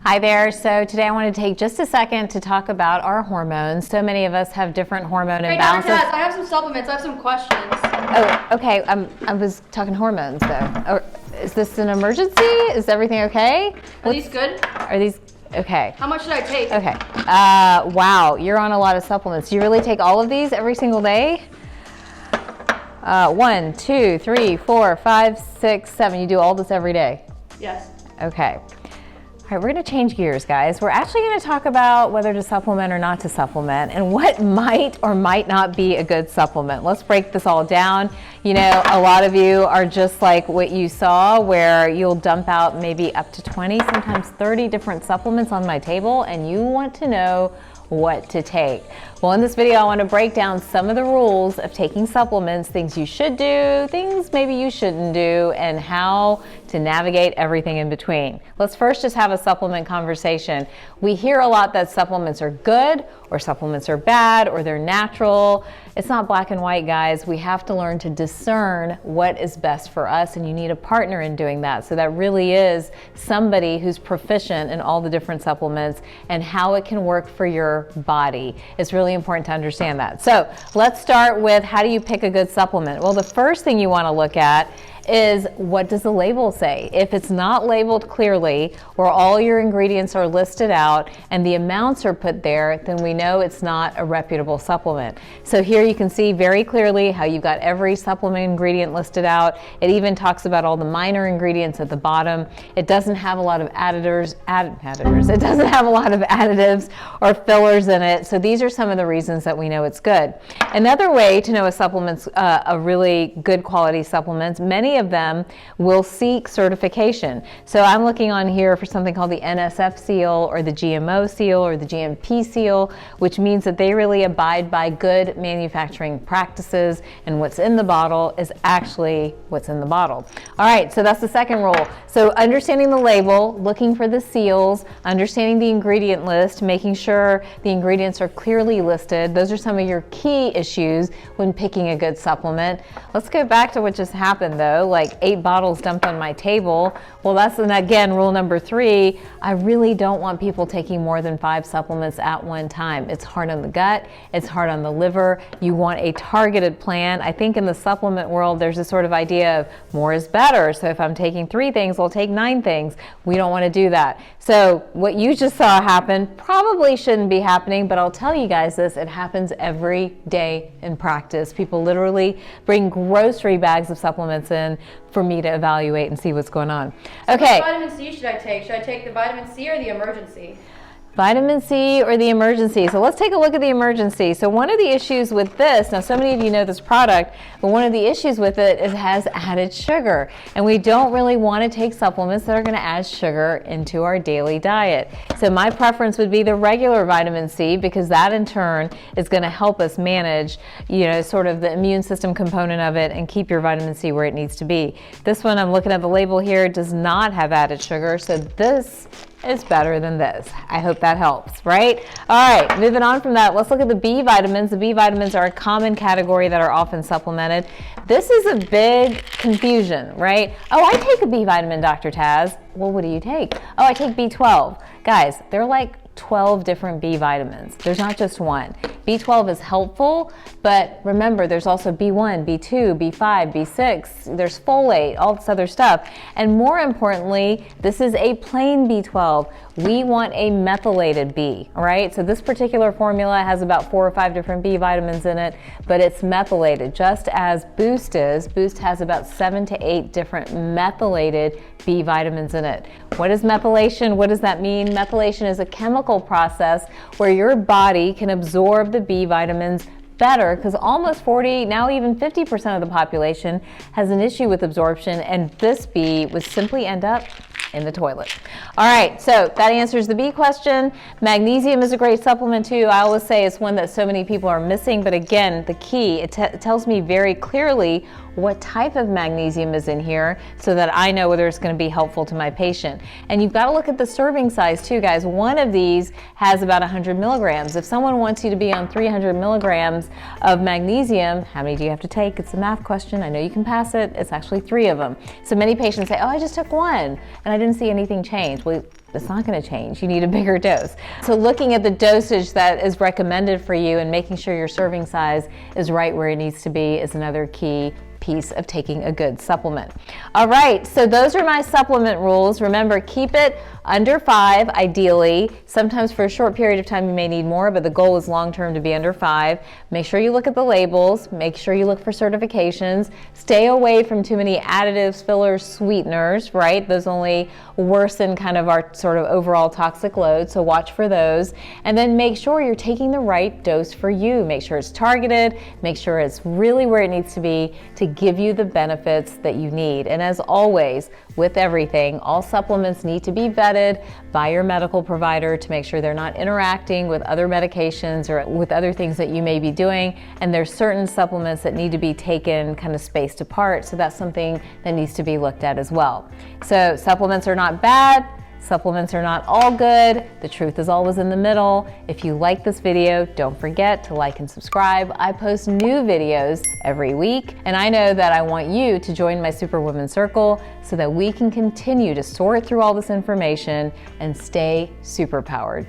Hi there. So today I want to take just a second to talk about our hormones. So many of us have different hormone imbalances. Hey, Dr. Taz, I have some supplements. I have some questions. Oh, okay. I was talking hormones though. Is this an emergency? Is everything okay? Are these good? Are these okay? How much should I take? Okay. Wow, you're on a lot of supplements. Do you really take all of these every single day? 1, 2, 3, 4, 5, 6, 7. You do all this every day? Yes. Okay. All right, we're going to change gears, guys. We're actually going to talk about whether to supplement or not to supplement and what might or might not be a good supplement. Let's break this all down. You know, a lot of you are just like what you saw, where you'll dump out maybe up to 20, sometimes 30 different supplements on my table, and you want to know what to take. Well, in this video, I want to break down some of the rules of taking supplements, things you should do, things maybe you shouldn't do, and how to navigate everything in between. Let's first just have a supplement conversation. We hear a lot that supplements are good or supplements are bad or they're natural. It's not black and white, guys. We have to learn to discern what is best for us, and you need a partner in doing that. So that really is somebody who's proficient in all the different supplements and how it can work for your body. It's really important to understand that. So let's start with, how do you pick a good supplement? Well, the first thing you want to look at is, what does the label say? If it's not labeled clearly, where all your ingredients are listed out and the amounts are put there, then we know it's not a reputable supplement. So here you can see very clearly how you've got every supplement ingredient listed out. It even talks about all the minor ingredients at the bottom. It doesn't have a lot of additives. It doesn't have a lot of additives or fillers in it. So these are some of the reasons that we know it's good. Another way to know a supplement's a really good quality supplement, many of them will seek certification. So I'm looking on here for something called the NSF seal or the GMO seal or the GMP seal, which means that they really abide by good manufacturing practices, and what's in the bottle is actually what's in the bottle. All right, so that's the second rule. So understanding the label, looking for the seals, understanding the ingredient list, making sure the ingredients are clearly listed. Those are some of your key issues when picking a good supplement. Let's go back to what just happened though, like 8 bottles dumped on my table. Well, that's, and again, rule number 3, I really don't want people taking more than 5 supplements at one time. It's hard on the gut, it's hard on the liver. You want a targeted plan. I think in the supplement world, there's this sort of idea of more is better. So if I'm taking 3 things, I'll take 9 things. We don't want to do that. So what you just saw happen probably shouldn't be happening, but I'll tell you guys this, it happens every day in practice. People literally bring grocery bags of supplements in for me to evaluate and see what's going on. Okay. What vitamin C should I take? Should I take the vitamin C or the emergency? Vitamin C or the emergency. So let's take a look at the emergency. So one of the issues with this, now so many of you know this product, but one of the issues with it is it has added sugar. And we don't really want to take supplements that are going to add sugar into our daily diet. So my preference would be the regular vitamin C, because that in turn is going to help us manage, you know, sort of the immune system component of it and keep your vitamin C where it needs to be. This one, I'm looking at the label here, does not have added sugar. So this is better than this. I hope that helps, right? All right, moving on from that, let's look at the B vitamins. The B vitamins are a common category that are often supplemented. This is a big confusion, right? Oh, I take a B vitamin, Dr. Taz. Well, what do you take? Oh, I take B12. Guys, they're like 12 different B vitamins. There's not just one. B12 is helpful, but remember, there's also B1, B2, B5, B6, there's folate, all this other stuff. And more importantly, this is a plain B12. We want a methylated B, all right? So this particular formula has about 4 or 5 different B vitamins in it, but it's methylated, just as Boost is. Boost has about 7 to 8 different methylated B vitamins in it. What is methylation? What does that mean? Methylation is a chemical process where your body can absorb the B vitamins better, because almost 40, now even 50% of the population has an issue with absorption, and this B would simply end up in the toilet. All right, so that answers the B question. Magnesium is a great supplement too. I always say it's one that so many people are missing, but again, the key, it tells me very clearly what type of magnesium is in here so that I know whether it's going to be helpful to my patient. And you've got to look at the serving size too, guys. One of these has about 100 milligrams. If someone wants you to be on 300 milligrams of magnesium, how many do you have to take? It's a math question. I know you can pass it. It's actually 3 of them. So many patients say, oh, I just took 1 and I didn't see anything change. Well, it's not going to change. You need a bigger dose. So looking at the dosage that is recommended for you and making sure your serving size is right where it needs to be is another key piece of taking a good supplement. All right, so those are my supplement rules. Remember, keep it under 5 ideally. Sometimes for a short period of time you may need more, but the goal is long-term to be under 5. Make sure you look at the labels. Make sure you look for certifications. Stay away from too many additives, fillers, sweeteners, right? Those only worsen kind of our sort of overall toxic load, so watch for those. And then make sure you're taking the right dose for you. Make sure it's targeted. Make sure it's really where it needs to be to give you the benefits that you need. And as always, with everything, all supplements need to be vetted by your medical provider to make sure they're not interacting with other medications or with other things that you may be doing. And there's certain supplements that need to be taken kind of spaced apart. So that's something that needs to be looked at as well. So supplements are not bad. Supplements are not all good. The truth is always in the middle. If you like this video, don't forget to like and subscribe. I post new videos every week, and I know that I want you to join my Superwoman Circle so that we can continue to sort through all this information and stay superpowered.